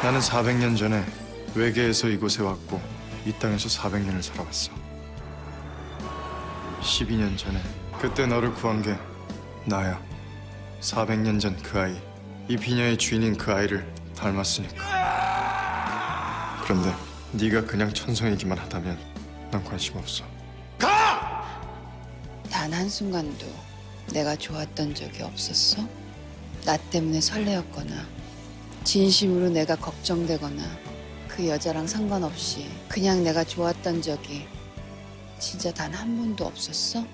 나는 400년 전에 외계에서 이곳에 왔고 이 땅에서 400년을 살아왔어. 12년 전에 그때 너를 구한 게 나야. 400년 전 그 아이, 이 비녀의 주인인 그 아이를 닮았으니까. 그런데 네가 그냥 천성이기만 하다면 난 관심 없어. 단 한순간도 내가 좋았던 적이 없었어? 나 때문에 설레었거나 진심으로 내가 걱정되거나 그 여자랑 상관없이 그냥 내가 좋았던 적이 진짜 단 한 번도 없었어?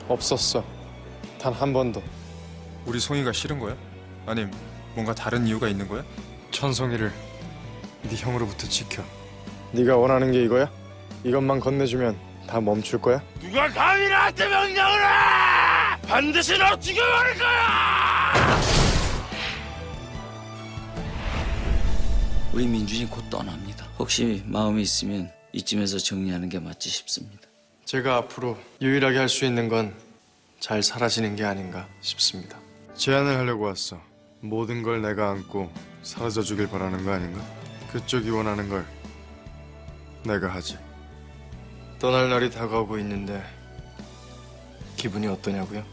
없었어. 단 한 번도. 우리 송이가 싫은 거야? 아님 뭔가 다른 이유가 있는 거야? 천송이를 네 형으로부터 지켜. 네가 원하는 게 이거야? 이것만 건네주면 다 멈출 거야? 누가 감히 나한테 명령을 해! 반드시 너 죽여버릴 거야! 우리 민준이 곧 떠납니다. 혹시 마음이 있으면 이쯤에서 정리하는 게 맞지 싶습니다. 제가 앞으로 유일하게 할 수 있는 건 잘 사라지는 게 아닌가 싶습니다. 제안을 하려고 왔어. 모든 걸 내가 안고 사라져 주길 바라는 거 아닌가? 그쪽이 원하는 걸 내가 하지. 떠날 날이 다가오고 있는데 기분이 어떠냐고요?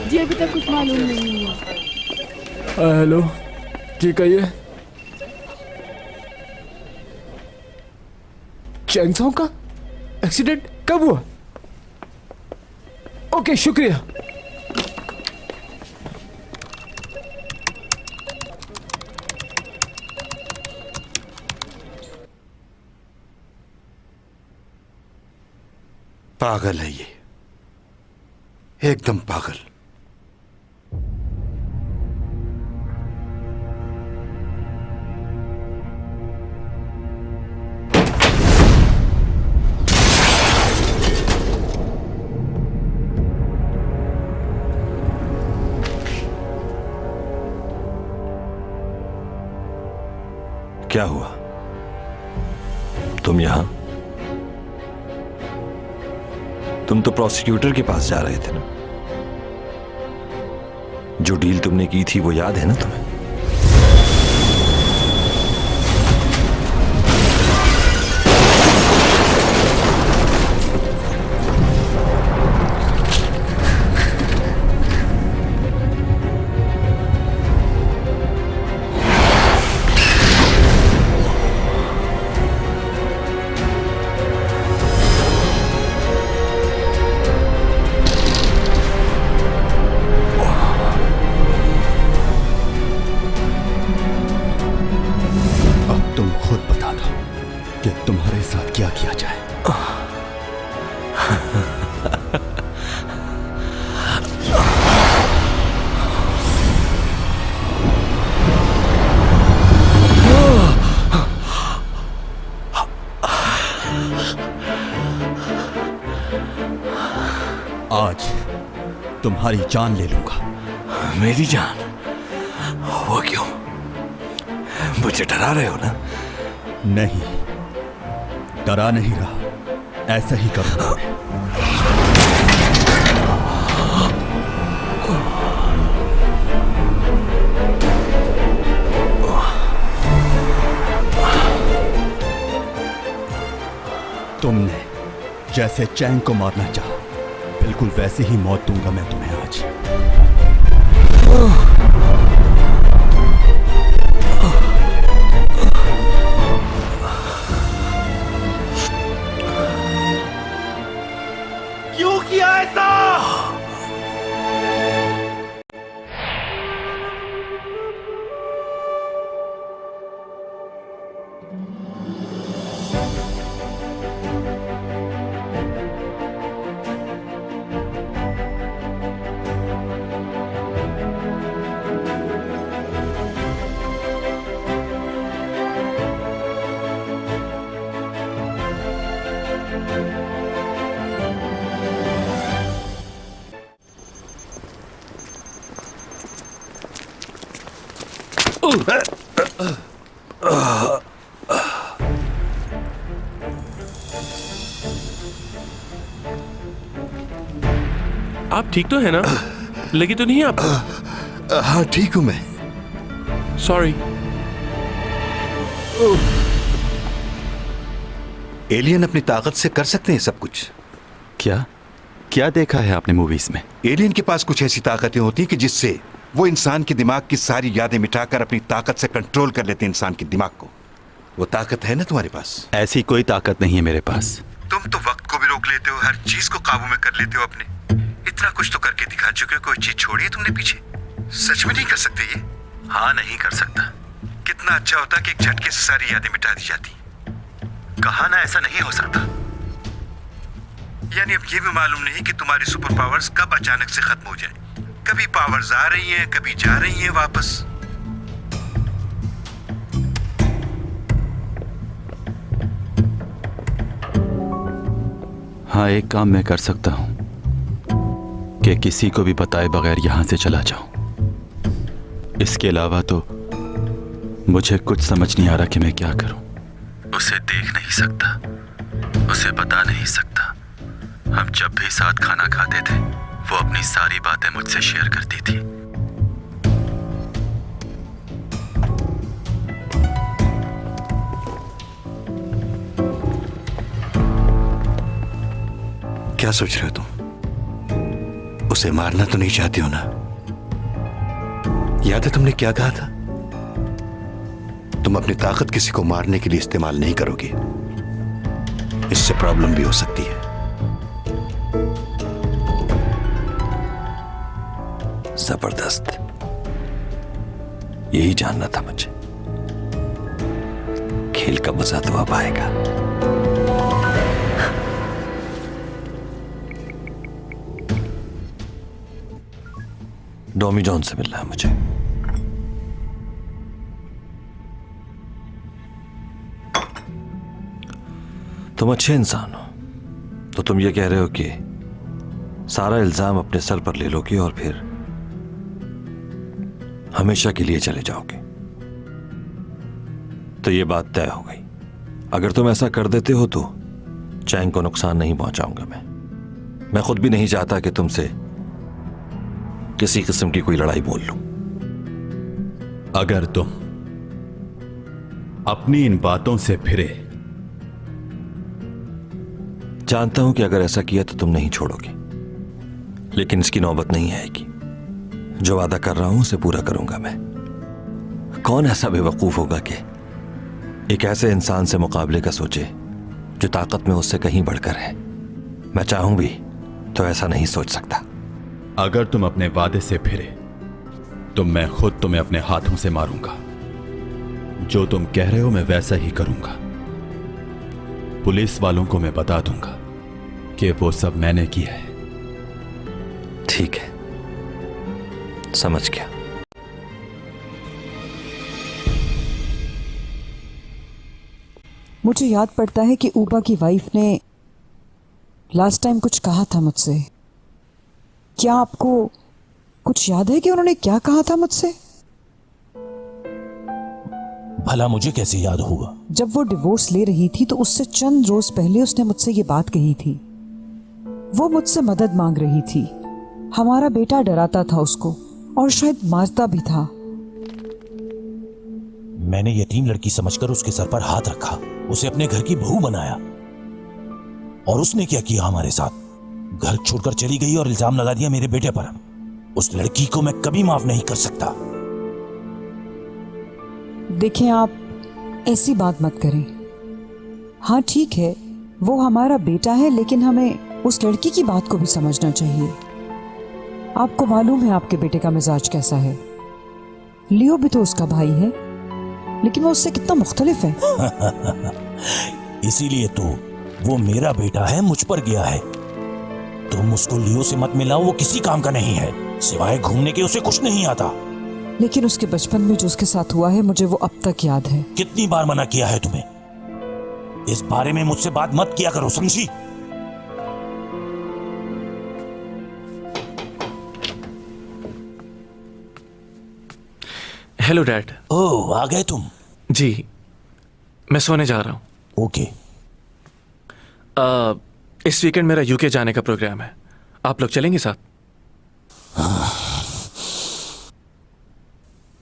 जी अभी तक कुछ मालूम नहीं है। हेलो जी कहिए। चैंगसोंग का एक्सीडेंट कब हुआ? ओके शुक्रिया। पागल है ये, एकदम पागल। क्या हुआ? तुम यहां? तुम तो प्रोसिक्यूटर के पास जा रहे थे ना? जो डील तुमने की थी वो याद है ना तुम्हें? तुम्हारे साथ क्या किया जाए? आज तुम्हारी जान ले लूंगा। मेरी जान? वो क्यों? मुझे डरा रहे हो ना? नहीं, डरा नहीं रहा, ऐसा ही करूंगा। तुमने जैसे चैंग को मारना चाहा, बिल्कुल वैसे ही मौत दूंगा मैं तुम्हें आज। क्यों किया ऐसा? आप ठीक तो है ना? लगी तो नहीं आप? हाँ ठीक हूं मैं। सॉरी। एलियन अपनी ताकत से कर सकते हैं सब कुछ। क्या क्या देखा है आपने मूवीज में? एलियन के पास कुछ ऐसी ताकतें होती हैं कि जिससे वो इंसान के दिमाग की सारी यादें मिटाकर अपनी ताकत से कंट्रोल कर लेते हैं इंसान के दिमाग को। वो ताकत है ना तुम्हारे पास? ऐसी कोई ताकत नहीं है मेरे पास। तुम तो वक्त को भी रोक लेते हो, हर चीज को काबू में कर लेते हो अपने। इतना कुछ तो करके दिखा चुके हो, कोई चीज छोड़ी है तुमने पीछे? सच में नहीं कर सकते ये? हाँ, नहीं कर सकता। कितना अच्छा होता कि एक झटके से सारी यादें मिटा दी जाती। कहा ना ऐसा नहीं हो सकता। यानी अब ये भी मालूम नहीं कि तुम्हारी सुपर पावर्स कब अचानक से खत्म हो जाए। कभी पावर्स आ रही हैं, कभी जा रही हैं वापस। हाँ, एक काम मैं कर सकता हूं कि किसी को भी बताए बगैर यहां से चला जाऊं। इसके अलावा तो मुझे कुछ समझ नहीं आ रहा कि मैं क्या करूं। उसे देख नहीं सकता, उसे बता नहीं सकता। हम जब भी साथ खाना खाते थे, वो अपनी सारी बातें मुझसे शेयर करती थी। क्या सोच रहे हो तुम? उसे मारना तो नहीं चाहती हो ना? याद है तुमने क्या कहा था? तुम अपनी ताकत किसी को मारने के लिए इस्तेमाल नहीं करोगे। इससे प्रॉब्लम भी हो सकती है। जबरदस्त, यही जानना था मुझे। खेल का मजा तो अब आएगा। डॉमी जॉन से मिलना है मुझे। तुम अच्छे इंसान हो, तो तुम ये कह रहे हो कि सारा इल्जाम अपने सर पर ले लोगे और फिर हमेशा के लिए चले जाओगे। तो ये बात तय हो गई। अगर तुम ऐसा कर देते हो तो चैंग को नुकसान नहीं पहुंचाऊंगा मैं खुद भी नहीं चाहता कि तुमसे किसी किस्म की कोई लड़ाई बोल लूं। अगर तुम अपनी इन बातों से फिरे, जानता हूं कि अगर ऐसा किया तो तुम नहीं छोड़ोगे, लेकिन इसकी नौबत नहीं आएगी। जो वादा कर रहा हूं उसे पूरा करूंगा मैं। कौन ऐसा बेवकूफ होगा कि एक ऐसे इंसान से मुकाबले का सोचे जो ताकत में उससे कहीं बढ़कर है। मैं चाहूं भी तो ऐसा नहीं सोच सकता। अगर तुम अपने वादे से फिरे तो मैं खुद तुम्हें अपने हाथों से मारूंगा। जो तुम कह रहे हो मैं वैसा ही करूंगा। पुलिस वालों को मैं बता दूंगा कि वो सब मैंने किया है। ठीक है, समझ गया। मुझे याद पड़ता है कि ऊबा की वाइफ ने लास्ट टाइम कुछ कहा था मुझसे। क्या आपको कुछ याद है कि उन्होंने क्या कहा था मुझसे? भला मुझे कैसे याद होगा? जब वो डिवोर्स ले रही थी तो उससे चंद रोज पहले उसने मुझसे ये बात कही थी। वो मुझसे मदद मांग रही थी। हमारा बेटा डराता था उसको और शायद मारता भी था। मैंने यतीम लड़की समझकर उसके सर पर हाथ रखा, उसे अपने घर की बहू बनाया। और उसने क्या किया हमारे साथ? घर छोड़कर चली गई और इल्जाम लगा दिया मेरे बेटे पर। उस लड़की को मैं कभी माफ नहीं कर सकता। देखें, आप ऐसी बात मत करें। हाँ ठीक है, वो हमारा बेटा है, लेकिन हमें उस लड़की की बात को भी समझना चाहिए। आपको मालूम है आपके बेटे का मिजाज कैसा है। लियो भी तो उसका भाई है, लेकिन वो उससे कितना मुख्तलिफ है। इसीलिए तो वो मेरा बेटा है, मुझ पर गया है। तुम उसको लियो से मत मिलाओ, वो किसी काम का नहीं है, सिवाय घूमने के उसे कुछ नहीं आता। लेकिन उसके बचपन में जो उसके साथ हुआ है मुझे वो अब तक याद है। कितनी बार मना किया है तुम्हें? इस बारे में मुझसे बात मत किया करो, समझी? Hello dad. ओह, आ गए तुम? जी, मैं सोने जा रहा हूँ। ओके। इस वीकेंड मेरा यूके जाने का प्रोग्राम है, आप लोग चलेंगे साथ?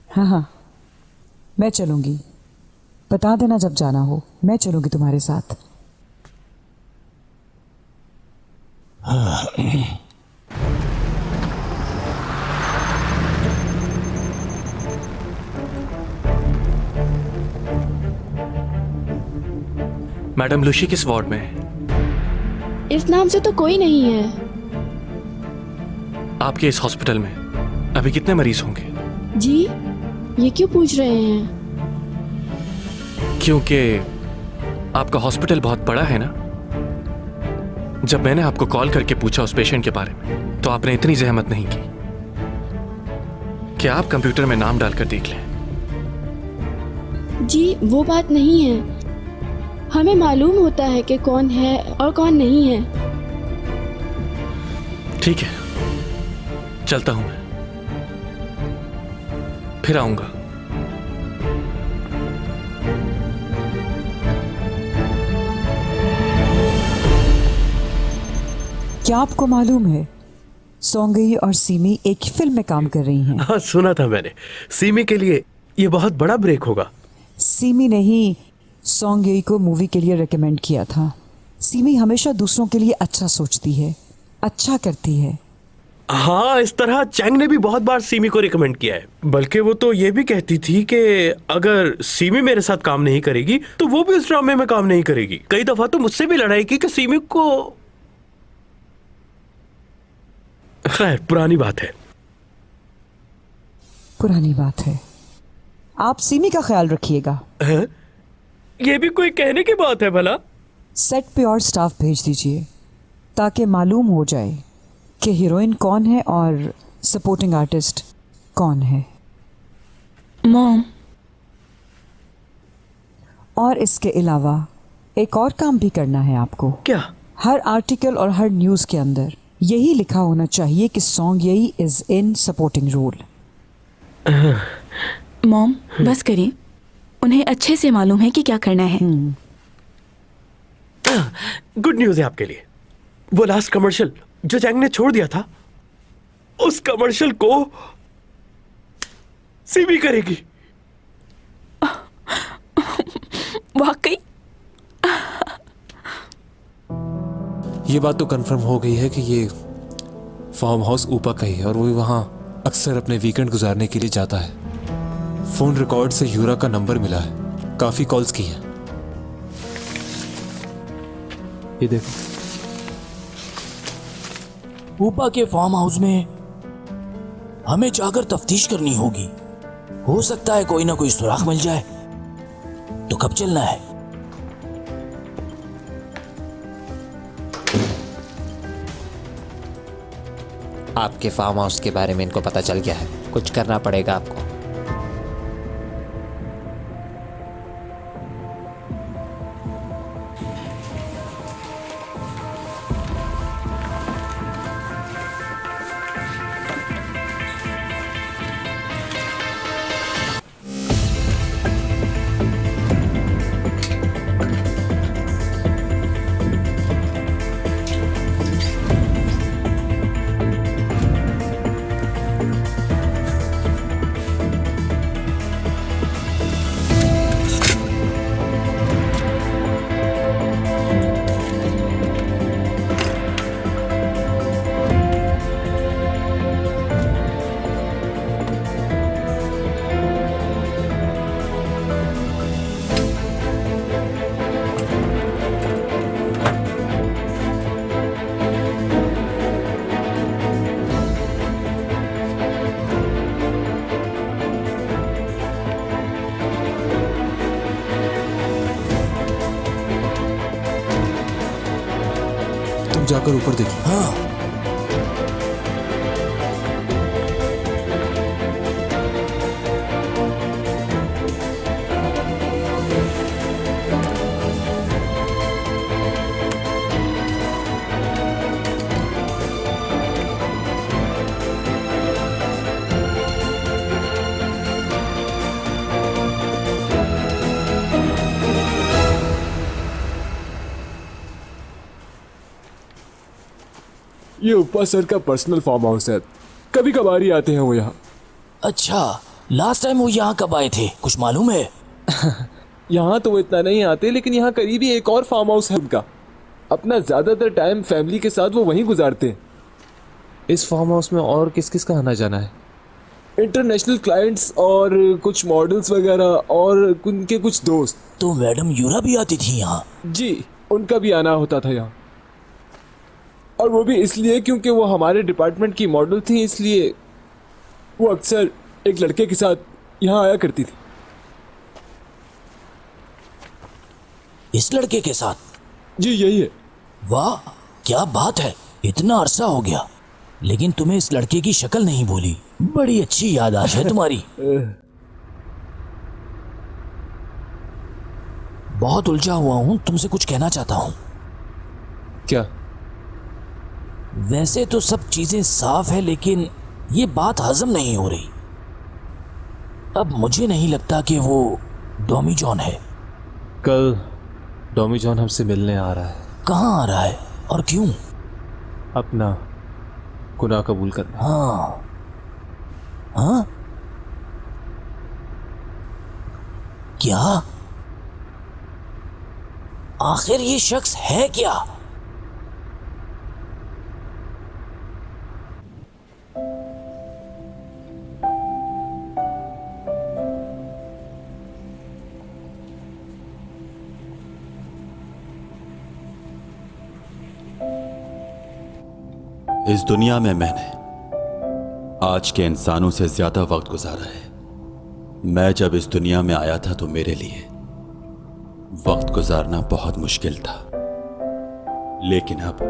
हाँ, मैं चलूंगी। बता देना जब जाना हो, मैं चलूंगी तुम्हारे साथ। मैडम लुशी किस वार्ड में है? इस नाम से तो कोई नहीं है। आपके इस हॉस्पिटल में अभी कितने मरीज होंगे? जी, ये क्यों पूछ रहे हैं? क्योंकि आपका हॉस्पिटल बहुत बड़ा है ना। जब मैंने आपको कॉल करके पूछा उस पेशेंट के बारे में, तो आपने इतनी जहमत नहीं की कि आप कंप्यूटर में नाम डालकर देख लें। जी, वो बात नहीं है। हमें मालूम होता है कि कौन है और कौन नहीं है। ठीक है, चलता हूं मैं, फिर आऊंगा। क्या आपको मालूम है सोंगई और सीमी एक ही फिल्म में काम कर रही हैं? हाँ, सुना था मैंने। सीमी के लिए ये बहुत बड़ा ब्रेक होगा। सीमी ने ही सोंगई को मूवी के लिए रेकमेंड किया था। सीमी हमेशा दूसरों के लिए अच्छा सोचती है, अच्छा करती है। हाँ, इस तरह चैंग ने भी बहुत बार सीमी को रिकमेंड किया है। बल्कि वो तो ये भी कहती थी कि अगर सीमी मेरे साथ काम नहीं करेगी तो वो भी उस ड्रामे में काम नहीं करेगी। कई दफा तो मुझसे भी लड़ाई की कि सीमी को। खैर, पुरानी बात है। पुरानी बात है। आप सीमी का ख्याल रखिएगा। ये भी कोई कहने की बात है भला? सेट पे और स्टाफ भेज दीजिए ताकि मालूम हो जाए कि हीरोइन कौन है और सपोर्टिंग आर्टिस्ट कौन है। मॉम। और इसके अलावा एक और काम भी करना है आपको। क्या? हर आर्टिकल और हर न्यूज के अंदर यही लिखा होना चाहिए कि सॉन्ग यही is in supporting role. Mom, बस करिए, उन्हें अच्छे से मालूम है कि क्या करना है। गुड न्यूज़ है आपके लिए। वो लास्ट कमर्शियल जो चैंग ने छोड़ दिया था, उस कमर्शियल को सीमी करेगी। वाकई? ये बात तो कंफर्म हो गई है कि ये फार्म हाउस ऊपा का ही है और वो वहाँ अक्सर अपने वीकेंड गुजारने के लिए जाता है। फोन रिकॉर्ड से यूरा का नंबर मिला है, काफी कॉल्स की हैं। ये देखो, ऊपा के फार्म हाउस में हमें जाकर तफ्तीश करनी होगी। हो सकता है कोई ना कोई सुराग मिल जाए। तो कब चलना है? आपके फार्म हाउस के बारे में इनको पता चल गया है, कुछ करना पड़ेगा आपको। जाकर ऊपर देखिए। हाँ। ये उपा सर का पर्सनल फार्म हाउस है, कभी कभार ही आते हैं वो यहाँ। अच्छा, लास्ट टाइम वो यहाँ कब आए थे, कुछ मालूम है? यहाँ तो वो इतना नहीं आते, लेकिन यहाँ करीब ही एक और फार्म हाउस है उनका। अपना ज्यादातर टाइम फैमिली के साथ वो वहीं गुजारते हैं। इस फार्म हाउस में और किस किस का आना जाना है? इंटरनेशनल क्लाइंट्स और कुछ मॉडल्स वगैरह और उनके कुछ दोस्त। तो मैडम यूरा भी आती थी यहाँ? जी, उनका भी आना होता था यहाँ, और वो भी इसलिए क्योंकि वो हमारे डिपार्टमेंट की मॉडल थी, इसलिए वो अक्सर एक लड़के के साथ यहाँ आया करती थी। इस लड़के के साथ? जी यही है। वाह, क्या बात है, इतना अरसा हो गया, लेकिन तुम्हें इस लड़के की शक्ल नहीं भूली। बड़ी अच्छी याददाश्त है तुम्हारी। बहुत उलझा हुआ हूँ, तुमसे कुछ कहना चाहता हूँ। क्या? वैसे तो सब चीजें साफ है, लेकिन ये बात हजम नहीं हो रही। अब मुझे नहीं लगता कि वो डॉमी जॉन है। कल डॉमी जॉन हमसे मिलने आ रहा है। कहाँ आ रहा है और क्यों? अपना गुनाह कबूल करना। हाँ हाँ, क्या? आखिर ये शख्स है क्या? इस दुनिया में मैंने आज के इंसानों से ज्यादा वक्त गुजारा है। मैं जब इस दुनिया में आया था तो मेरे लिए वक्त गुजारना बहुत मुश्किल था, लेकिन अब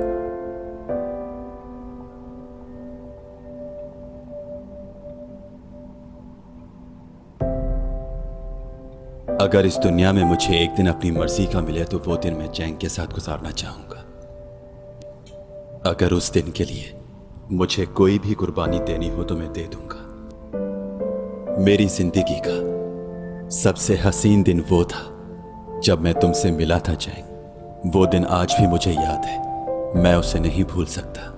अगर इस दुनिया में मुझे एक दिन अपनी मर्जी का मिले तो वो दिन मैं चैन के साथ गुजारना चाहूंगा। अगर उस दिन के लिए मुझे कोई भी कुर्बानी देनी हो तो मैं दे दूंगा। मेरी जिंदगी का सबसे हसीन दिन वो था जब मैं तुमसे मिला था चैन। वो दिन आज भी मुझे याद है, मैं उसे नहीं भूल सकता।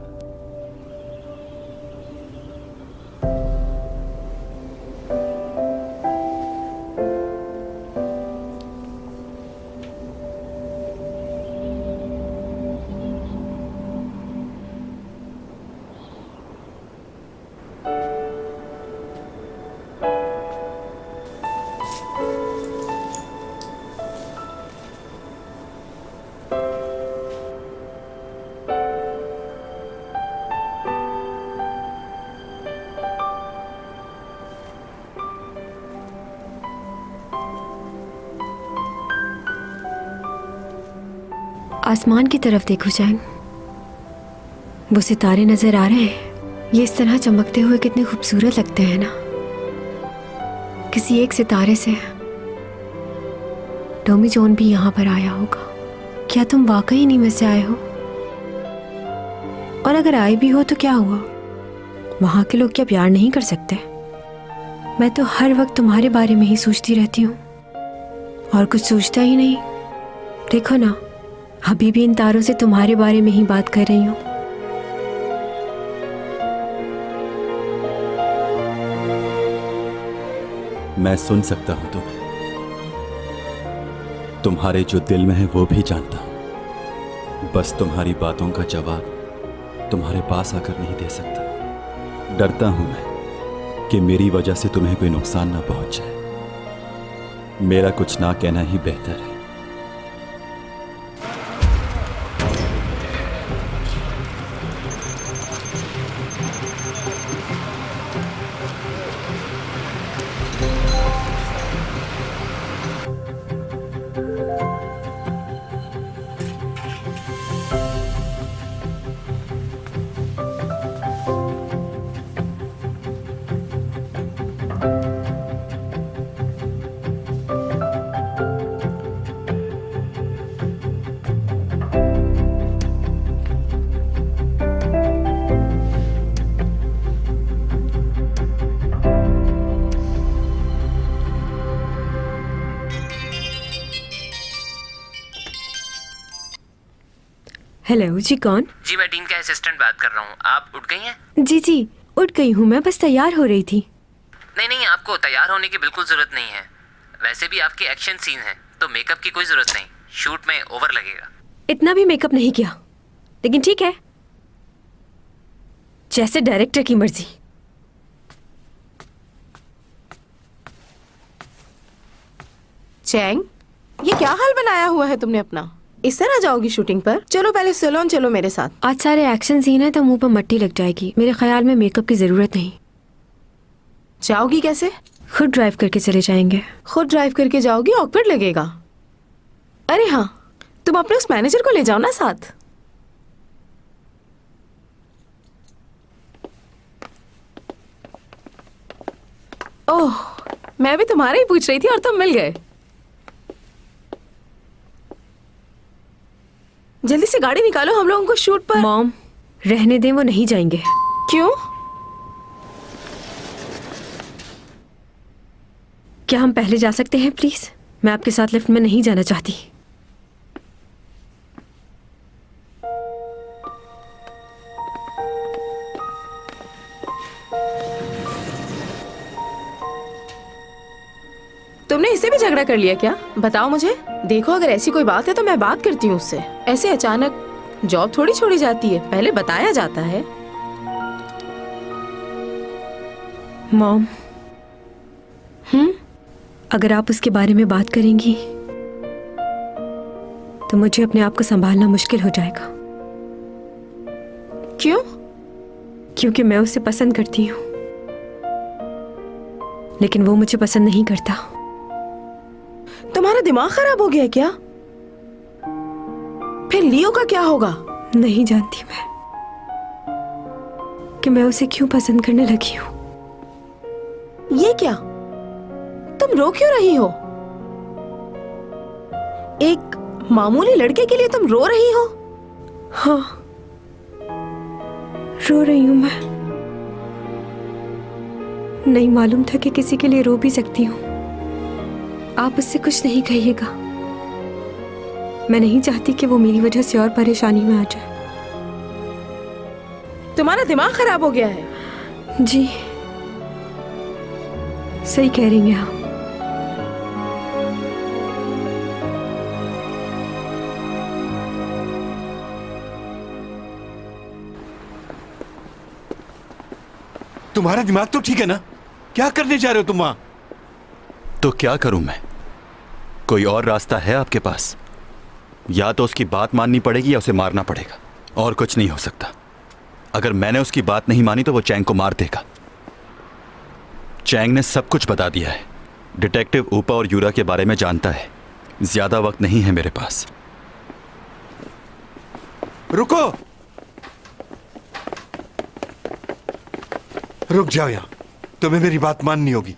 आसमान की तरफ देखो चैन, वो सितारे नजर आ रहे हैं। ये इस तरह चमकते हुए कितने खूबसूरत लगते हैं ना। किसी एक सितारे से डॉमी जॉन भी यहाँ पर आया होगा। क्या तुम वाकई नहीं में से आए हो? और अगर आए भी हो तो क्या हुआ? वहाँ के लोग क्या प्यार नहीं कर सकते? मैं तो हर वक्त तुम्हारे बारे में ही सोचती रहती हूँ और कुछ सोचता ही नहीं। देखो ना, अभी भी इन तारों से तुम्हारे बारे में ही बात कर रही हूँ। मैं सुन सकता हूं तुम्हें, तुम्हारे जो दिल में है वो भी जानता हूं। बस तुम्हारी बातों का जवाब तुम्हारे पास आकर नहीं दे सकता। डरता हूं मैं कि मेरी वजह से तुम्हें कोई नुकसान ना पहुंचे। मेरा कुछ ना कहना ही बेहतर है। हेलो जी, कौन? जी मैं टीम का असिस्टेंट बात कर रहा हूँ। आप उठ गई हैं? जी जी, उठ गई हूँ, मैं बस तैयार हो रही थी। नहीं नहीं, आपको तैयार होने की बिल्कुल जरूरत नहीं है। वैसे भी आपके एक्शन सीन हैं, तो मेकअप की कोई जरूरत नहीं। शूट में ओवर लगेगा। इतना भी मेकअप नहीं किया, लेकिन ठीक है, जैसे डायरेक्टर की मर्जी। चैंग, ये क्या हाल बनाया हुआ है तुमने अपना? इस तरह जाओगी शूटिंग पर? चलो पहले सैलून चलो मेरे साथ। आज सारे एक्शन सीन है तो मुंह पर मट्टी लग जाएगी। मेरे ख्याल में मेकअप की जरूरत नहीं। जाओगी कैसे? खुद ड्राइव करके चले जाएंगे। खुद ड्राइव करके जाओगी? ऑकवर्ड लगेगा। अरे हाँ, तुम अपने उस मैनेजर को ले जाओ ना साथ। ओह, मैं भी तुम्हारा ही पूछ रही थी और तुम मिल गए। जल्दी से गाड़ी निकालो, हम लोगों को शूट पर। मॉम, रहने दें, वो नहीं जाएंगे। क्यों? क्या हम पहले जा सकते हैं प्लीज? मैं आपके साथ लिफ्ट में नहीं जाना चाहती। तुमने इससे भी झगड़ा कर लिया क्या? बताओ मुझे। देखो, अगर ऐसी कोई बात है तो मैं बात करती हूँ उससे। ऐसे अचानक जॉब थोड़ी छोड़ी जाती है, पहले बताया जाता है। मॉम, अगर आप उसके बारे में बात करेंगी तो मुझे अपने आप को संभालना मुश्किल हो जाएगा। क्यों? क्योंकि मैं उसे पसंद करती हूँ, लेकिन वो मुझे पसंद नहीं करता। तुम्हारा दिमाग खराब हो गया क्या? फिर लियो का क्या होगा? नहीं जानती मैं कि मैं उसे क्यों पसंद करने लगी हूँ। ये क्या? तुम रो क्यों रही हो? एक मामूली लड़के के लिए तुम रो रही हो? हाँ, रो रही हूँ मैं। नहीं मालूम था कि किसी के लिए रो भी सकती हूँ। आप उससे कुछ नहीं कहिएगा। मैं नहीं चाहती कि वो मेरी वजह से और परेशानी में आ जाए। तुम्हारा दिमाग खराब हो गया है। जी, सही कह रही हैं आप। तुम्हारा दिमाग तो ठीक है ना? क्या करने जा रहे हो तुम वहां? तो क्या करूं मैं? कोई और रास्ता है आपके पास? या तो उसकी बात माननी पड़ेगी या उसे मारना पड़ेगा, और कुछ नहीं हो सकता। अगर मैंने उसकी बात नहीं मानी तो वो चैंग को मार देगा। चैंग ने सब कुछ बता दिया है। डिटेक्टिव ऊपा और यूरा के बारे में जानता है। ज्यादा वक्त नहीं है मेरे पास। रुको, रुक जाओ यहां। तुम्हें मेरी बात माननी होगी।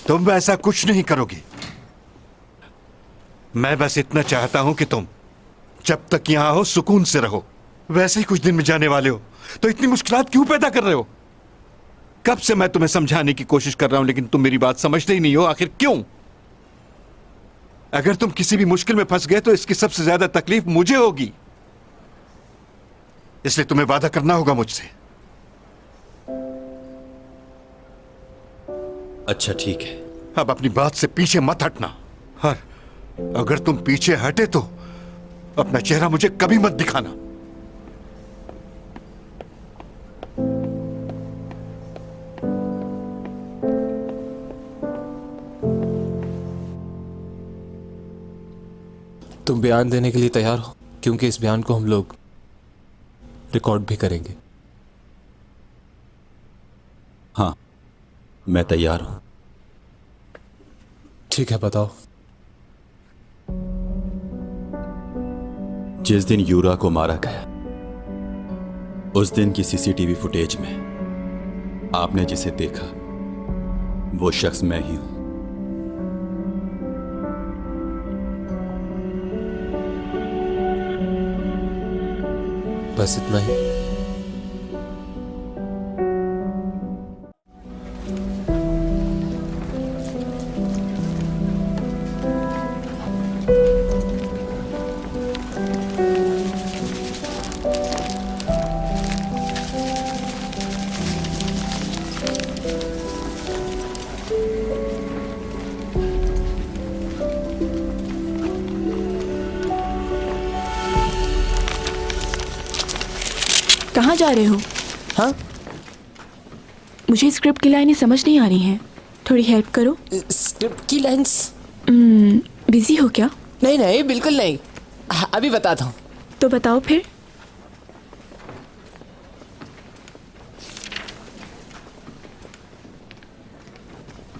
तुम ऐसा कुछ नहीं करोगी। मैं बस इतना चाहता हूं कि तुम जब तक यहां हो सुकून से रहो। वैसे ही कुछ दिन में जाने वाले हो, तो इतनी मुश्किलात क्यों पैदा कर रहे हो? कब से मैं तुम्हें समझाने की कोशिश कर रहा हूं, लेकिन तुम मेरी बात समझते ही नहीं हो। आखिर क्यों? अगर तुम किसी भी मुश्किल में फंस गए तो इसकी सबसे ज्यादा तकलीफ मुझे होगी। इसलिए तुम्हें वादा करना होगा मुझसे। अच्छा ठीक है। अब अपनी बात से पीछे मत हटना। और अगर तुम पीछे हटे तो अपना चेहरा मुझे कभी मत दिखाना। तुम बयान देने के लिए तैयार हो? क्योंकि इस बयान को हम लोग रिकॉर्ड भी करेंगे। हाँ, मैं तैयार हूं। ठीक है, बताओ। जिस दिन यूरा को मारा गया, उस दिन की सीसीटीवी फुटेज में आपने जिसे देखा वो शख्स मैं ही हूं। बस इतना ही? कहाँ जा रहे हो? हाँ, मुझे स्क्रिप्ट की लाइनें समझ नहीं आ रही हैं, थोड़ी हेल्प करो। स्क्रिप्ट की लाइन्स? बिजी हो क्या? नहीं नहीं, बिल्कुल नहीं, अभी बताता हूँ। तो बताओ फिर।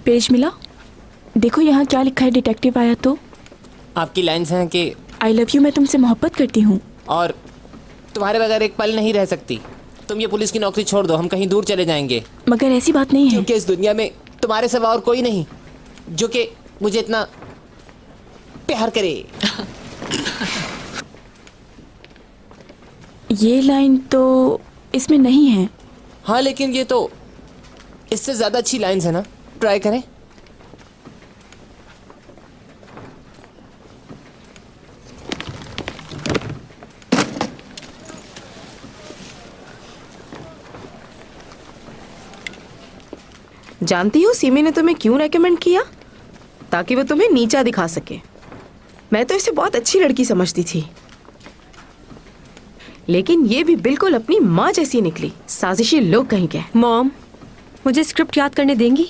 पेज मिला? देखो यहाँ क्या लिखा है, डिटेक्टिव आया तो। आपकी लाइन्स हैं कि आई लव यू, मैं तुमसे मोहब्बत करती हूँ और तुम्हारे बगैर एक पल नहीं रह सकती। तुम ये पुलिस की नौकरी छोड़ दो, हम कहीं दूर चले जाएंगे। मगर ऐसी बात नहीं है, क्योंकि इस दुनिया में तुम्हारे सिवा और कोई नहीं जो कि मुझे इतना प्यार करे। ये लाइन तो इसमें नहीं है। हाँ, लेकिन ये तो इससे ज्यादा अच्छी लाइन्स है ना, ट्राई करें। जानती हो सीमी ने तुम्हें क्यों रेकमेंड किया? ताकि वो तुम्हें नीचा दिखा सके। मैं तो इसे बहुत अच्छी लड़की समझती थी, लेकिन ये भी बिल्कुल अपनी माँ जैसी निकली। साजिशी लोग कहीं के। मॉम, मुझे स्क्रिप्ट याद करने देंगी?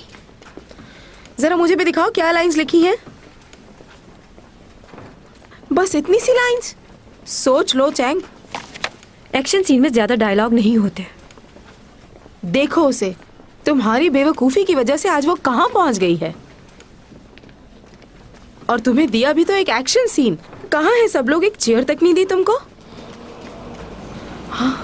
जरा मुझे भी दिखाओ क्या लाइंस लिखी हैं। बस इतनी सी लाइंस? सोच लो चैंग। एक्शन सीन में ज्यादा डायलॉग नहीं होते। देखो उसे, तुम्हारी बेवकूफी की वजह से आज वो कहाँ पहुंच गई है। और तुम्हें दिया भी तो एक एक्शन सीन। कहाँ है सब लोग? एक चेयर तक नहीं दी तुमको। हाँ।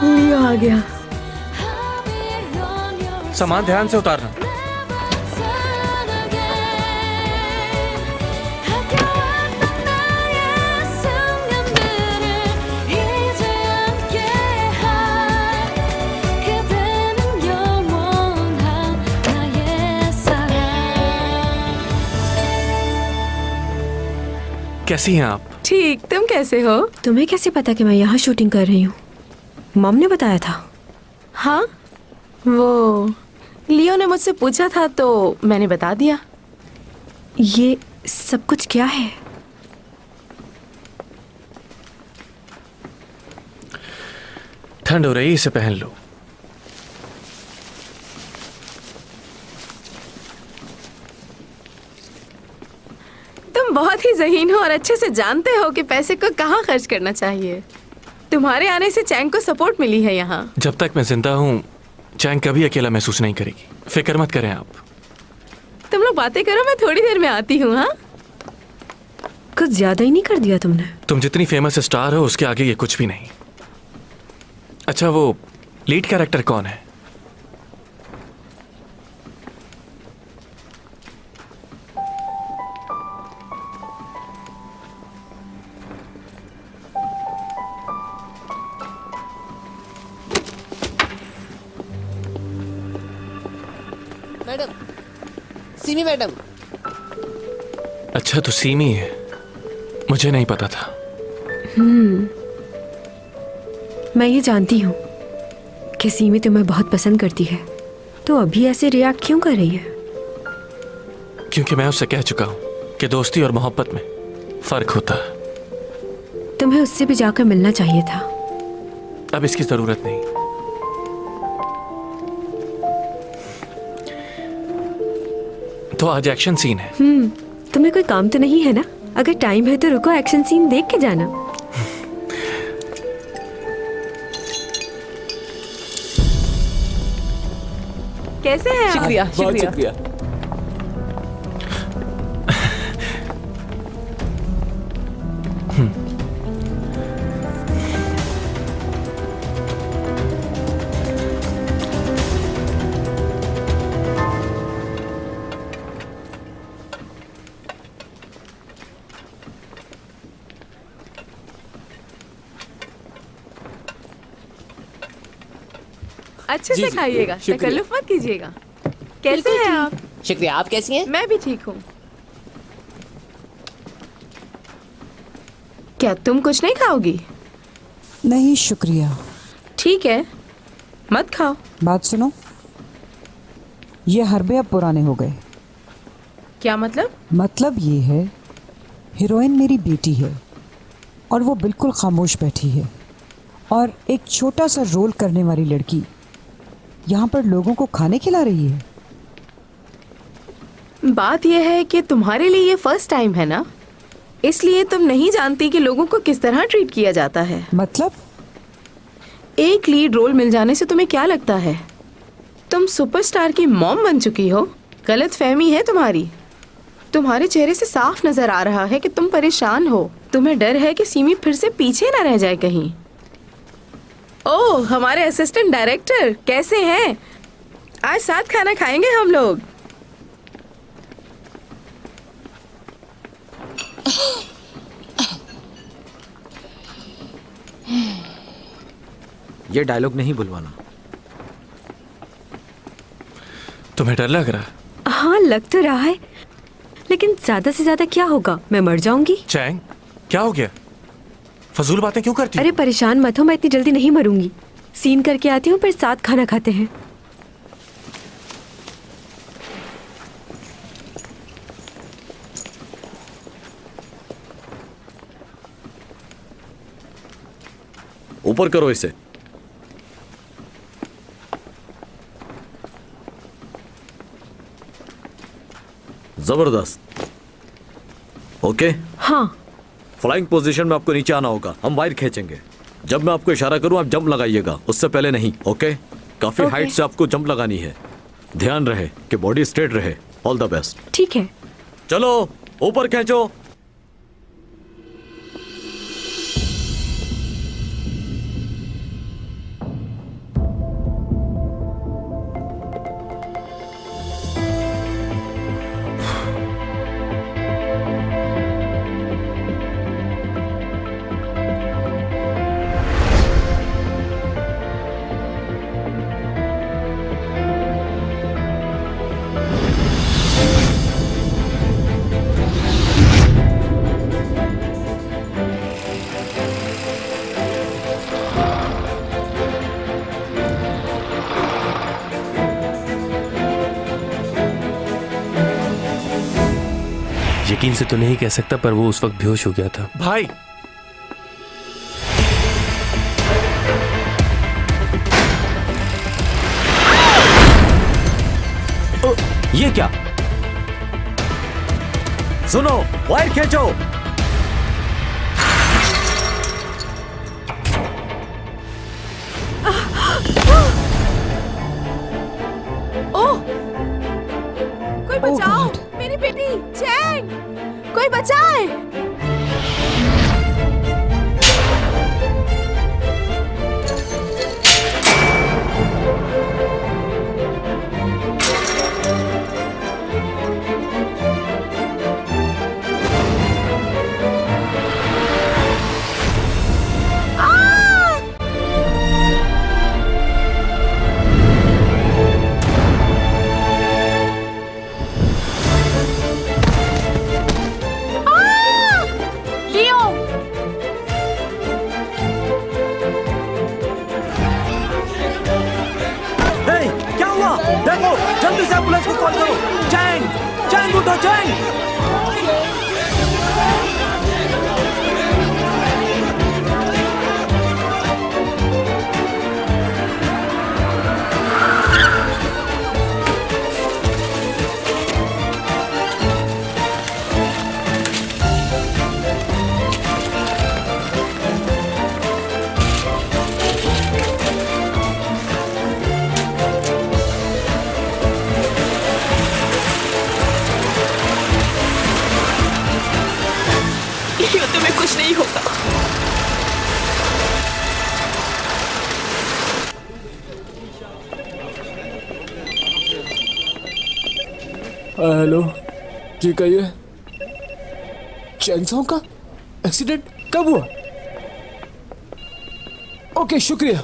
लियो आ गया। सामान ध्यान से उतारना। कैसी हैं आप? ठीक, तुम कैसे हो? तुम्हें कैसे पता कि मैं यहाँ शूटिंग कर रही हूँ? मॉम ने बताया था। हाँ, वो लियो ने मुझसे पूछा था तो मैंने बता दिया। ये सब कुछ क्या है? ठंड हो रही, इसे पहन लो। तुम बहुत ही ज़हीन हो और अच्छे से जानते हो कि पैसे को कहाँ खर्च करना चाहिए। तुम्हारे आने से चैंग को सपोर्ट मिली है यहाँ। जब तक मैं जिंदा हूँ चैंग कभी अकेला महसूस नहीं करेगी, फिक्र मत करें आप। तुम लोग बातें करो, मैं थोड़ी देर में आती हूँ। हाँ, कुछ ज्यादा ही नहीं कर दिया तुमने? तुम जितनी फेमस स्टार हो उसके आगे ये कुछ भी नहीं। अच्छा, वो लीड कैरेक्टर कौन है? Madam, semi madam. अच्छा, तो सीमी है, मुझे नहीं पता था। मैं ये जानती हूँ कि सीमी तुम्हें बहुत पसंद करती है, तो अभी ऐसे रिएक्ट क्यों कर रही है? क्योंकि मैं उससे कह चुका हूँ कि दोस्ती और मोहब्बत में फर्क होता है। तुम्हें उससे भी जाकर मिलना चाहिए था। अब इसकी जरूरत नहीं। तो आज एक्शन सीन है। तुम्हें कोई काम तो नहीं है ना? अगर टाइम है तो रुको, एक्शन सीन देख के जाना। कैसे हैं आप? शुक्रिया, बहुत शुक्रिया। अच्छे से खाइएगा, तकल्लुफ मत कीजिएगा। कैसे हैं आप? शुक्रिया, आप कैसी हैं? मैं भी ठीक हूँ। क्या तुम कुछ नहीं खाओगी? नहीं शुक्रिया। ठीक है, मत खाओ। बात सुनो, ये हरबे अब पुराने हो गए। क्या मतलब? मतलब ये है, हीरोइन मेरी बेटी है और वो बिल्कुल खामोश बैठी है, और एक छोटा सा रोल करने वाली लड़की यहाँ पर लोगों को खाने खिला रही है। बात यह है कि तुम्हारे लिए ये फर्स्ट टाइम है ना, इसलिए तुम नहीं जानती कि लोगों को किस तरह ट्रीट किया जाता है। मतलब? एक लीड रोल मिल जाने से तुम्हें क्या लगता है तुम सुपरस्टार की मॉम बन चुकी हो? गलत फहमी है तुम्हारी। तुम्हारे चेहरे से साफ नजर आ रहा है कि तुम परेशान हो। तुम्हें डर है कि सीमी फिर से पीछे ना रह जाए कहीं। ओह, हमारे असिस्टेंट डायरेक्टर कैसे हैं? आज साथ खाना खाएंगे हम लोग। ये डायलॉग नहीं बुलवाना। तुम्हें डर लग रहा है? हाँ, लग तो रहा है, लेकिन ज्यादा से ज्यादा क्या होगा? मैं मर जाऊंगी। चैंग, क्या हो गया? फजूल बातें क्यों करती हो? अरे परेशान मत हो, मैं इतनी जल्दी नहीं मरूंगी। सीन करके आती हूँ, फिर साथ खाना खाते हैं। ऊपर करो इसे। जबरदस्त। ओके? हाँ। फ्लाइंग पोजीशन में आपको नीचे आना होगा। हम वायर खींचेंगे। जब मैं आपको इशारा करूं आप जंप लगाइएगा, उससे पहले नहीं। ओके? काफी हाइट से आपको जंप लगानी है। ध्यान रहे कि बॉडी स्ट्रेट रहे। All the best. ठीक है। चलो ऊपर खींचो। यकीन से तो नहीं कह सकता, पर वो उस वक्त बेहोश हो गया था। भाई, ये क्या? सुनो, वायर खींचो। ओह, कोई बचाओ मेरी बेटी चैंग, कोई बचाए। देखो, जल्दी से एम्बुलेंस को कॉल करो। चैंग, चैंग उठो, चैंग। तुम्हें कुछ नहीं होगा। हेलो जी, कहिए। चैंग का एक्सीडेंट कब हुआ? ओके, शुक्रिया।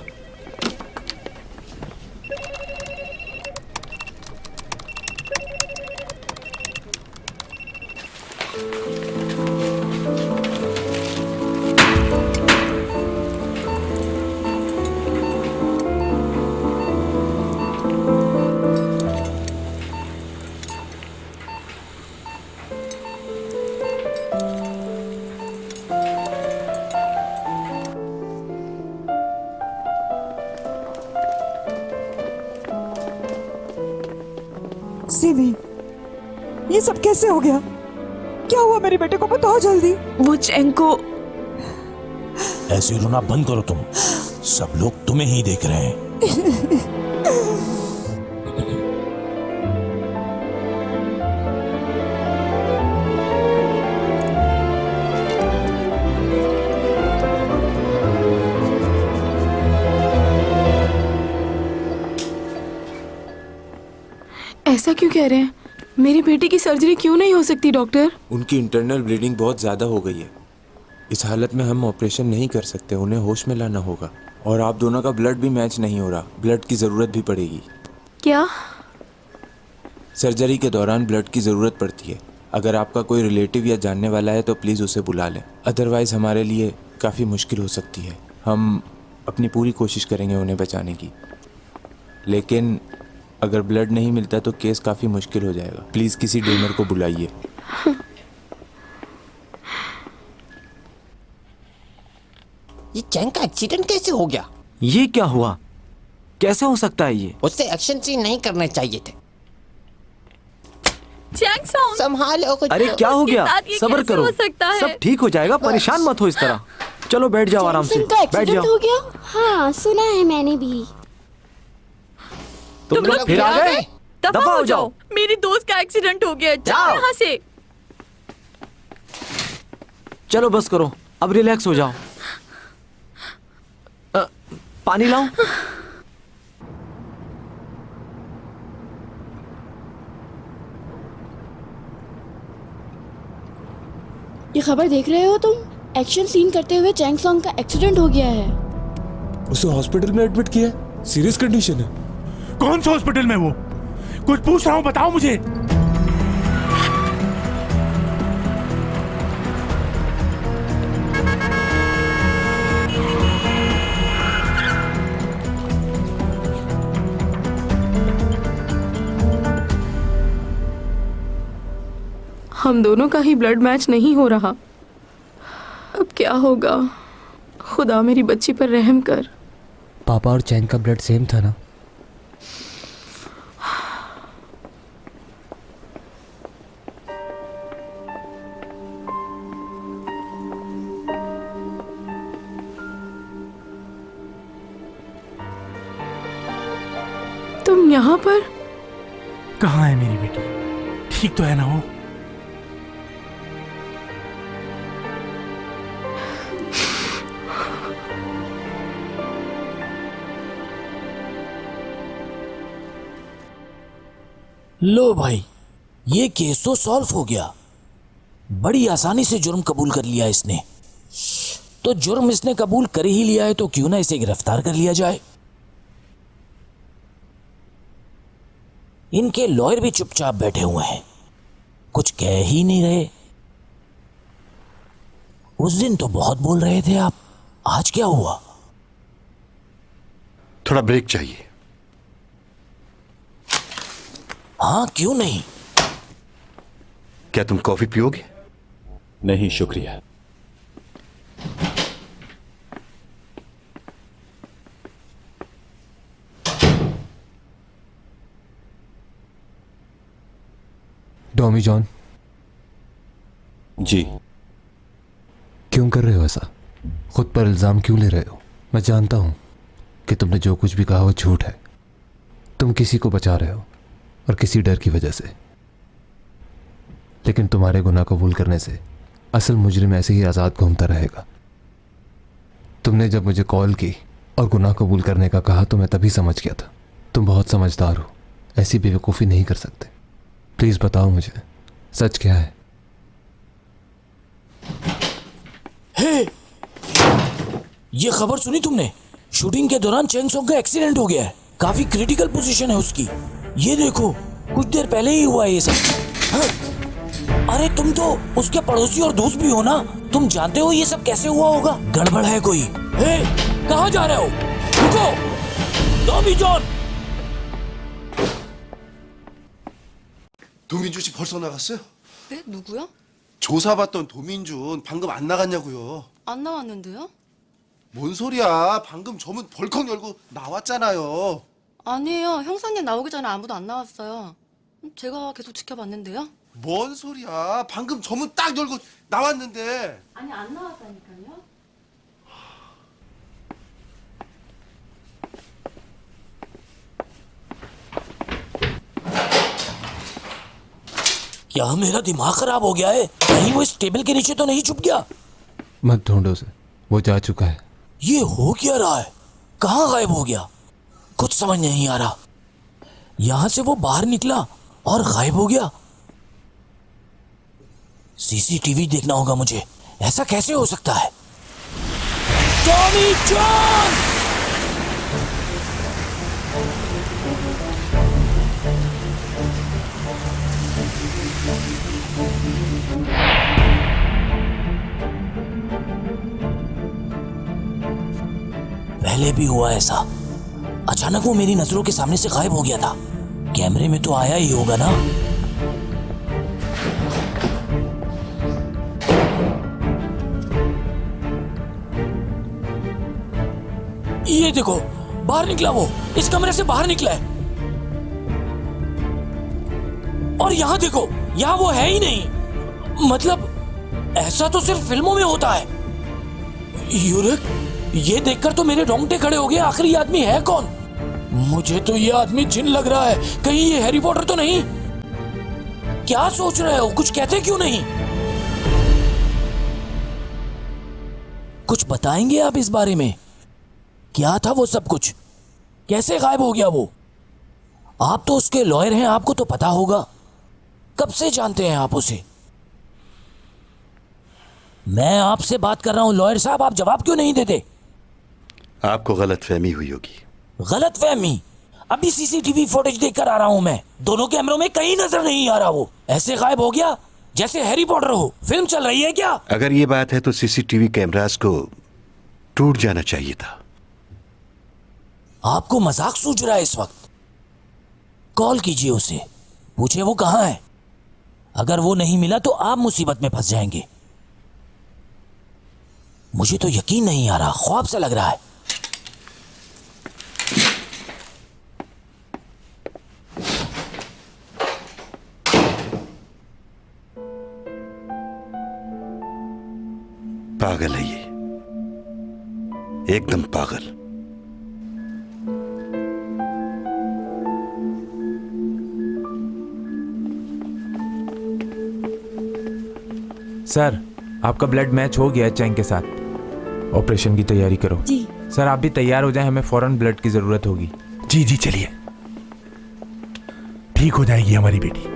सीमी, ये सब कैसे हो गया? क्या हुआ मेरे बेटे को? बताओ जल्दी। वो चैंग को। ऐसे रोना बंद करो तुम, सब लोग तुम्हें ही देख रहे हैं। ऐसा क्यों कह रहे हैं? मेरी बेटी की सर्जरी क्यों नहीं हो सकती डॉक्टर? उनकी इंटरनल ब्लीडिंग बहुत ज़्यादा हो गई है। इस हालत में हम ऑपरेशन नहीं कर सकते, उन्हें होश में लाना होगा। और आप दोनों का ब्लड भी मैच नहीं हो रहा, ब्लड की ज़रूरत भी पड़ेगी। क्या? सर्जरी के दौरान ब्लड की ज़रूरत पड़ती है। अगर आपका कोई रिलेटिव या जानने वाला है तो प्लीज़ उसे बुला लें, अदरवाइज़ हमारे लिए काफ़ी मुश्किल हो सकती है। हम अपनी पूरी कोशिश करेंगे उन्हें बचाने की, लेकिन अगर ब्लड नहीं मिलता तो केस काफ़ी मुश्किल हो जाएगा। प्लीज़ किसी डोनर को बुलाइए। ये चैंग का एक्सीडेंट कैसे हो गया? ये क्या हुआ? कैसे हो सकता है ये? उससे एक्शन सीन नहीं करने चाहिए थे। संभालो कुछ। अरे क्या हो गया? सब्र करो, सब ठीक हो जाएगा। परेशान मत हो इस तरह। चलो बैठ जाओ आराम से, बैठ जाओ। हो गया? हाँ, सुना है मैंने भी। तुम लोग फिर आ गए? दफा हो जाओ। मेरी दोस्त का एक्सीडेंट हो गया, जाओ यहाँ से। चलो बस करो, अब रिलैक्स हो जाओ। पानी लाओ। ये खबर देख रहे हो तुम? एक्शन सीन करते हुए चैंग सॉन्ग का एक्सीडेंट हो गया है। उसे हॉस्पिटल में एडमिट किया है, सीरियस कंडीशन है। कौन से हॉस्पिटल में? वो कुछ पूछ रहा हूँ, बताओ मुझे। हम दोनों का ही ब्लड मैच नहीं हो रहा। अब क्या होगा? खुदा मेरी बच्ची पर रहम कर। पापा और चैंग का ब्लड सेम था ना? तुम यहाँ पर? कहाँ है मेरी बेटी? ठीक तो है ना वो? लो भाई, ये केस तो सॉल्व हो गया। बड़ी आसानी से जुर्म कबूल कर लिया इसने। तो जुर्म इसने कबूल कर ही लिया है तो क्यों ना इसे गिरफ्तार कर लिया जाए। इनके लॉयर भी चुपचाप बैठे हुए हैं, कुछ कह ही नहीं रहे। उस दिन तो बहुत बोल रहे थे आप, आज क्या हुआ? थोड़ा ब्रेक चाहिए। हाँ, क्यों नहीं? क्या तुम कॉफी पियोगे? नहीं शुक्रिया। Tommy John. जी। क्यों कर रहे हो ऐसा? खुद पर इल्ज़ाम क्यों ले रहे हो? मैं जानता हूं कि तुमने जो कुछ भी कहा वो झूठ है। तुम किसी को बचा रहे हो और किसी डर की वजह से, लेकिन तुम्हारे गुनाह कबूल करने से असल मुजरिम ऐसे ही आज़ाद घूमता रहेगा। तुमने जब मुझे कॉल की और गुनाह कबूल करने का कहा तो मैं तभी समझ गया था तुम बहुत समझदार हो, ऐसी बेवकूफ़ी नहीं कर सकते। प्लीज़ बताओ मुझे सच क्या है? हे, ये खबर सुनी तुमने? शूटिंग के दौरान चैंग सॉन्ग का एक्सीडेंट हो गया है। काफी क्रिटिकल पोजीशन है उसकी। ये देखो, कुछ देर पहले ही हुआ है ये सब। हाँ? अरे तुम तो उसके पड़ोसी और दोस्त भी हो ना, तुम जानते हो ये सब कैसे हुआ होगा। गड़बड़ है कोई। हे, कहाँ जा रहे हो? रुको, टॉमी जॉन। 도민준 씨 벌써 나갔어요? 네? 누구요? 조사받던 도민준 방금 안 나갔냐고요. 안 나왔는데요? 뭔 소리야? 방금 저문 벌컥 열고 나왔잖아요. 아니에요. 형사님 나오기 전에 아무도 안 나왔어요. 제가 계속 지켜봤는데요. 뭔 소리야? 방금 저문 딱 열고 나왔는데. 아니 안 나왔다니까요. क्या मेरा दिमाग खराब हो गया है? कहीं वो इस टेबल के नीचे तो नहीं छुप गया? मत ढूंढो उसे, वो जा चुका है। ये हो क्या रहा है? कहाँ गायब हो गया? कुछ समझ नहीं आ रहा। यहां से वो बाहर निकला और गायब हो गया। सीसीटीवी देखना होगा मुझे। ऐसा कैसे हो सकता है? Tommy John! पहले भी हुआ ऐसा। अचानक वो मेरी नजरों के सामने से गायब हो गया था। कैमरे में तो आया ही होगा ना। ये देखो, बाहर निकला वो। इस कमरे से बाहर निकला है। और यहां देखो, यहां वो है ही नहीं। मतलब ऐसा तो सिर्फ फिल्मों में होता है। यूरिक, ये देखकर तो मेरे रोंगटे खड़े हो गए। आखिर ये आदमी है कौन? मुझे तो ये आदमी जिन लग रहा है। कहीं ये हैरी पॉटर तो नहीं? क्या सोच रहे हो? कुछ कहते क्यों नहीं? कुछ बताएंगे आप इस बारे में? क्या था वो सब कुछ? कैसे गायब हो गया वो? आप तो उसके लॉयर हैं, आपको तो पता होगा। कब से जानते हैं आप उसे? मैं आपसे बात कर रहा हूं लॉयर साहब, आप जवाब क्यों नहीं देते? आपको गलतफहमी हुई होगी। गलतफहमी? अभी सीसीटीवी फुटेज देखकर आ रहा हूं मैं। दोनों कैमरों में कहीं नजर नहीं आ रहा। वो ऐसे गायब हो गया जैसे हैरी पॉटर हो। फिल्म चल रही है क्या? अगर ये बात है तो सीसीटीवी कैमरास को टूट जाना चाहिए था। आपको मजाक सूझ रहा है इस वक्त? कॉल कीजिए उसे, पूछे वो कहां है। अगर वो नहीं मिला तो आप मुसीबत में फंस जाएंगे। मुझे तो यकीन नहीं आ रहा, ख्वाब सा लग रहा है। पागल है ये, एकदम पागल। सर, आपका ब्लड मैच हो गया है चैंग के साथ। ऑपरेशन की तैयारी करो। जी सर, आप भी तैयार हो जाएं, हमें फौरन ब्लड की जरूरत होगी। जी जी चलिए, ठीक हो जाएगी हमारी बेटी।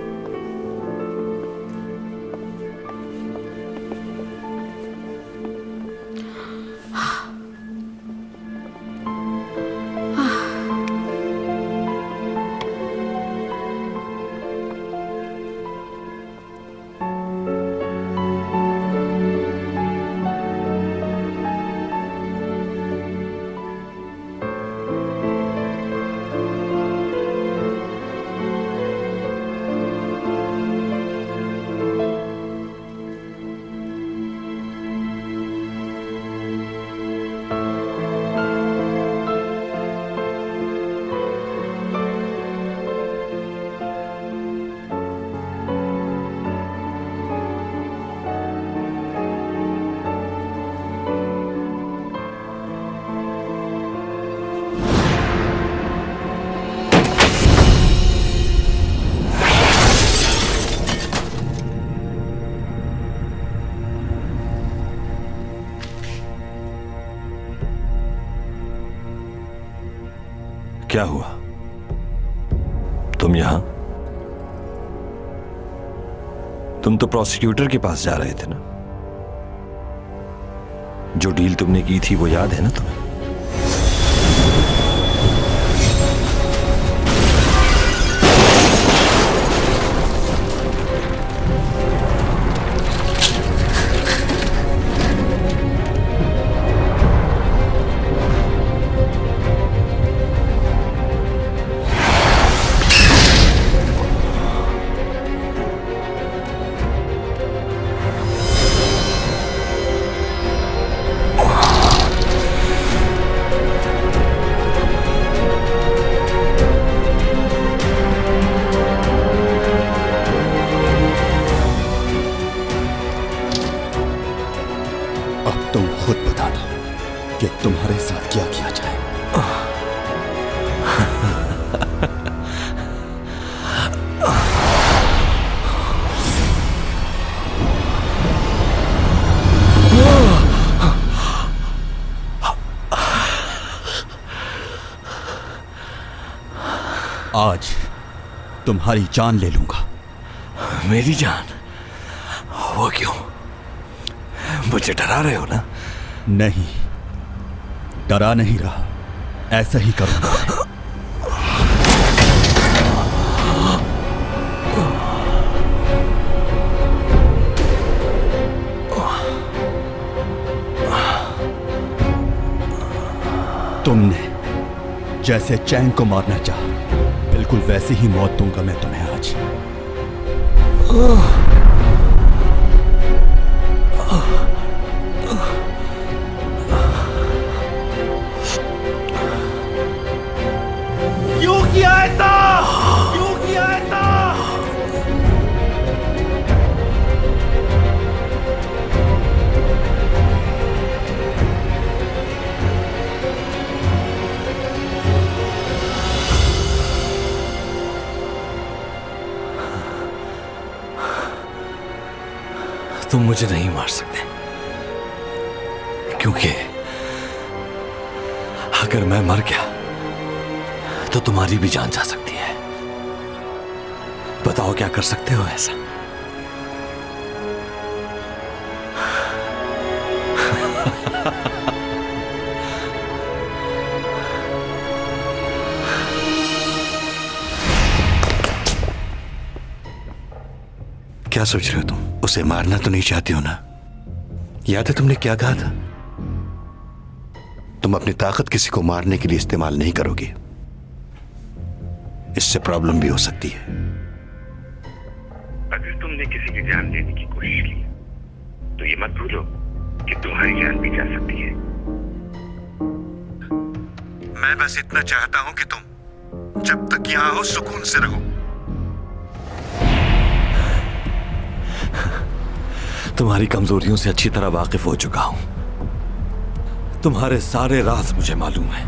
क्या हुआ? तुम यहां? तुम तो प्रोसिक्यूटर के पास जा रहे थे ना? जो डील तुमने की थी वो याद है ना तुम्हें? तुम्हारे साथ क्या किया जाए। आज तुम्हारी जान ले लूंगा। मेरी जान? वो क्यों? मुझे डरा रहे हो ना? नहीं, डरा नहीं रहा, ऐसा ही करूंगा। तुमने जैसे चैंग को मारना चाहा, बिल्कुल वैसी ही मौत दूंगा मैं तुम्हें आज। क्यों किया ऐसा? क्यों किया ऐसा? तुम मुझे नहीं मार सकते, क्योंकि अगर मैं मर गया तो तुम्हारी भी जान जा सकती है। बताओ क्या कर सकते हो ऐसा? क्या सोच रहे हो तुम? उसे मारना तो नहीं चाहती हो ना? याद है तुमने क्या कहा था? तुम अपनी ताकत किसी को मारने के लिए इस्तेमाल नहीं करोगे, इससे प्रॉब्लम भी हो सकती है। अगर तुमने किसी की जान लेने की कोशिश की तो ये मत भूलो कि तुम्हारी जान भी जा सकती है। मैं बस इतना चाहता हूं कि तुम जब तक यहां हो सुकून से रहो। तुम्हारी कमजोरियों से अच्छी तरह वाकिफ हो चुका हूं। तुम्हारे सारे राज मुझे मालूम है।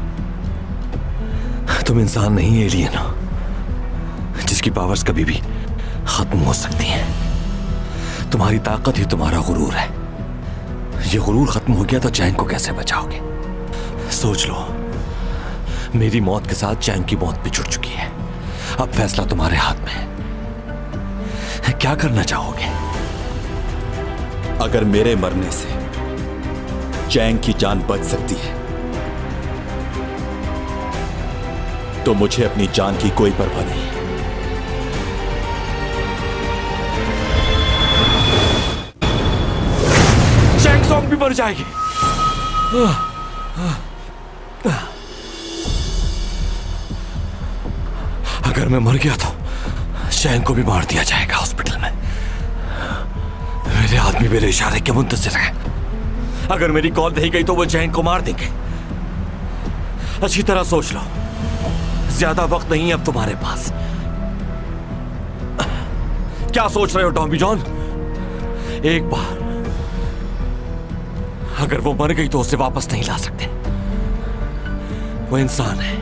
तुम इंसान नहीं, एलियन हो, जिसकी पावर्स कभी भी खत्म हो सकती हैं। तुम्हारी ताकत ही तुम्हारा गुरूर है। ये गुरूर खत्म हो गया तो चैंग को कैसे बचाओगे? सोच लो, मेरी मौत के साथ चैंग की मौत भी जुड़ चुकी है। अब फैसला तुम्हारे हाथ में है। क्या करना चाहोगे? अगर मेरे मरने से चैंग की जान बच सकती है तो मुझे अपनी जान की कोई परवाह नहीं। चैंग सॉन्ग भी मर जाएगी। अगर मैं मर गया तो चैंग को भी मार दिया जाएगा हॉस्पिटल में। मेरे आदमी मेरे इशारे के मुंतज़िर हैं। अगर मेरी कॉल नहीं गई तो वो चैंग को मार देंगे। अच्छी तरह सोच लो, ज्यादा वक्त नहीं है अब तुम्हारे पास। क्या सोच रहे हो टॉमी जॉन? एक बार अगर वो मर गई तो उसे वापस नहीं ला सकते। वो इंसान है,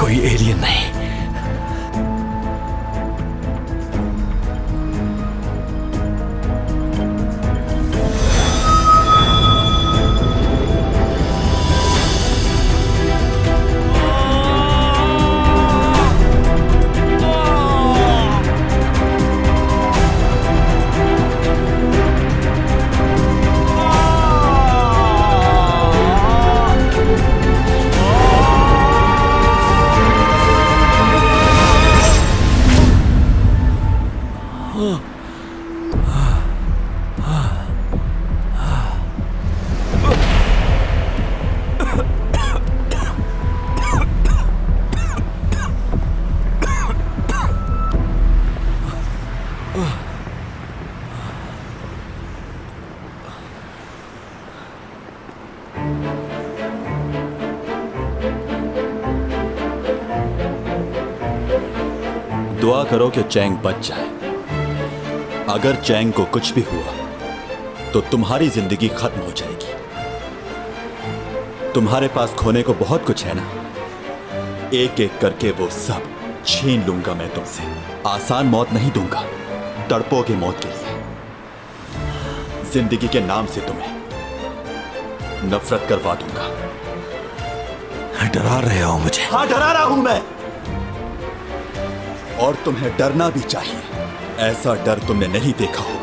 कोई एलियन नहीं। दुआ करो कि चैंग बच जाए। अगर चैंग को कुछ भी हुआ तो तुम्हारी जिंदगी खत्म हो जाएगी। तुम्हारे पास खोने को बहुत कुछ है ना, एक एक करके वो सब छीन लूंगा मैं तुमसे। आसान मौत नहीं दूंगा, तड़पोगे मौत के लिए। जिंदगी के नाम से तुम्हें नफरत करवा दूंगा। डरा रहे हो मुझे? हाँ, डरा रहा हूं मैं, और तुम्हें डरना भी चाहिए। ऐसा डर तुमने नहीं देखा होगा।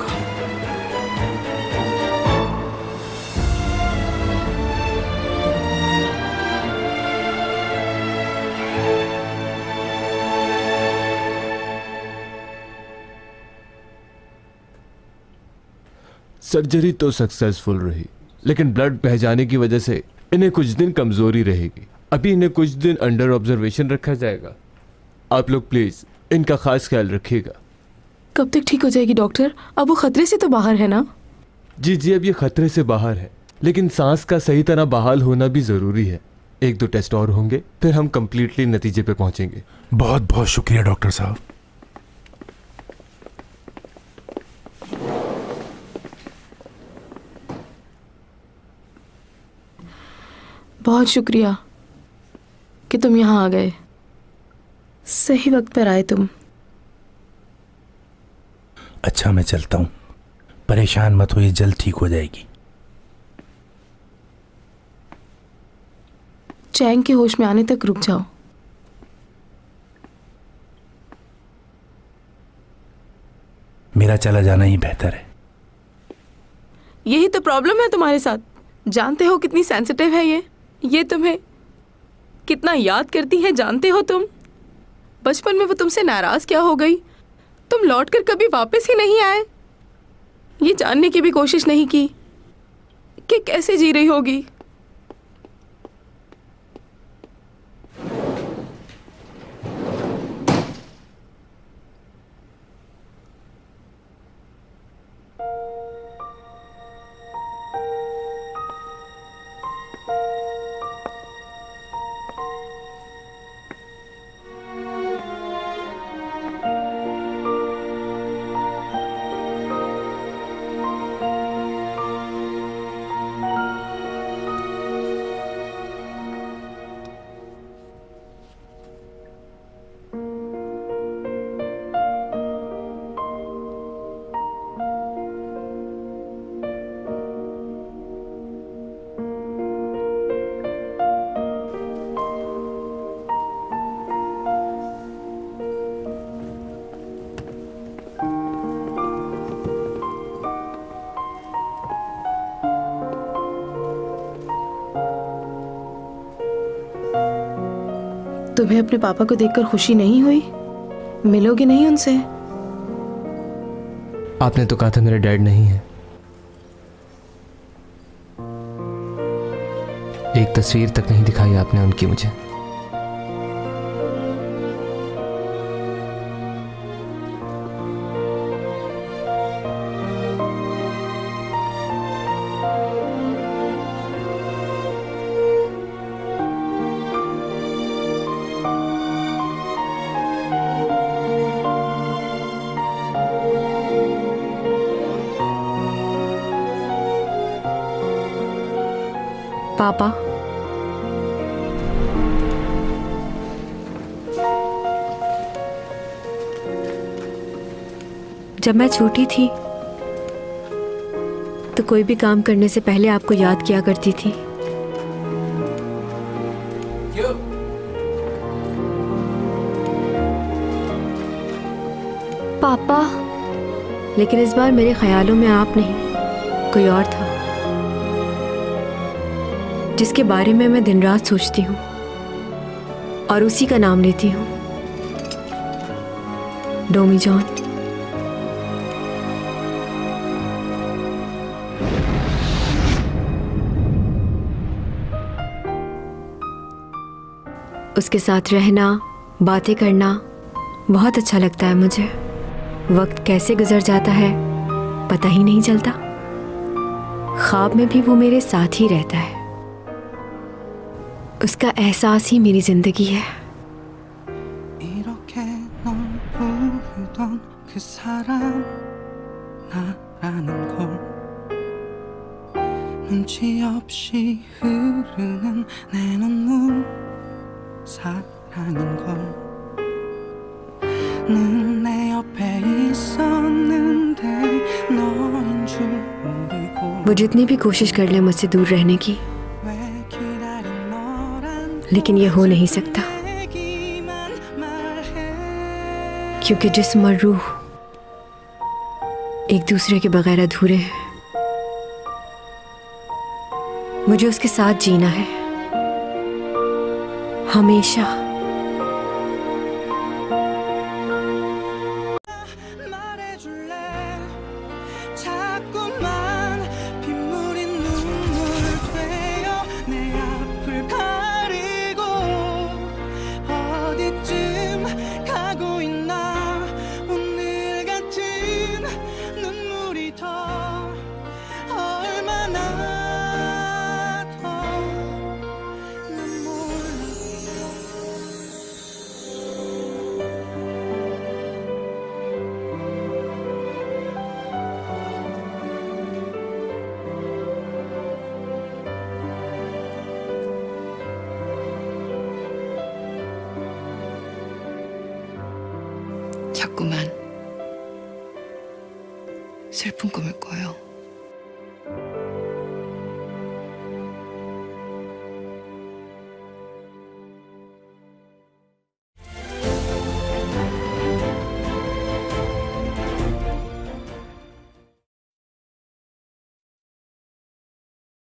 सर्जरी तो सक्सेसफुल रही, लेकिन ब्लड बह जाने की वजह से इन्हें कुछ दिन कमजोरी रहेगी। अभी इन्हें कुछ दिन अंडर ऑब्जर्वेशन रखा जाएगा। आप लोग प्लीज इनका खास ख्याल रखिएगा। कब तक ठीक हो जाएगी डॉक्टर? अब वो खतरे से तो बाहर है ना? जी जी, अब ये खतरे से बाहर है, लेकिन सांस का सही तरह बहाल होना भी जरूरी है। 1-2 टेस्ट और होंगे, फिर हम कंप्लीटली नतीजे पे पहुंचेंगे। बहुत बहुत शुक्रिया डॉक्टर साहब। बहुत शुक्रिया कि तुम यहाँ आ गए। सही वक्त पर आए तुम। अच्छा, मैं चलता हूँ। परेशान मत हो, ये जल्द ठीक हो जाएगी। चैंग के होश में आने तक रुक जाओ। मेरा चला जाना ही बेहतर है। यही तो प्रॉब्लम है तुम्हारे साथ। जानते हो कितनी सेंसिटिव है ये तुम्हें कितना याद करती है, जानते हो तुम? बचपन में वो तुमसे नाराज क्या हो गई, तुम लौटकर कभी वापस ही नहीं आए। ये जानने की भी कोशिश नहीं की कि कैसे जी रही होगी। तुम्हें अपने पापा को देखकर खुशी नहीं हुई? मिलोगे नहीं उनसे? आपने तो कहा था मेरे डैड नहीं है। एक तस्वीर तक नहीं दिखाई आपने उनकी मुझे। पापा, जब मैं छोटी थी तो कोई भी काम करने से पहले आपको याद किया करती थी। पापा, लेकिन इस बार मेरे ख्यालों में आप नहीं, कोई और था जिसके बारे में मैं दिन रात सोचती हूँ और उसी का नाम लेती हूँ, डोमी जॉन। उसके साथ रहना, बातें करना बहुत अच्छा लगता है मुझे। वक्त कैसे गुजर जाता है पता ही नहीं चलता। ख्वाब में भी वो मेरे साथ ही रहता है। उसका एहसास ही मेरी जिंदगी है। 눈치 없이 흐르는 내 눈물 사랑인 걸 늘 내 옆에 있었는데 너인 줄 모르고 वो जितनी भी कोशिश कर ले मुझसे दूर रहने की, लेकिन ये हो नहीं सकता, क्योंकि जिस्म और रूह एक दूसरे के बगैर अधूरे हैं। मुझे उसके साथ जीना है हमेशा। 자꾸만 빗물인 눈물 되어 내 앞을 가리고 어디쯤 가고 있나 오늘 같은 눈물이 더 얼마나 더난 자꾸만 슬픈 꿈을 꿔요.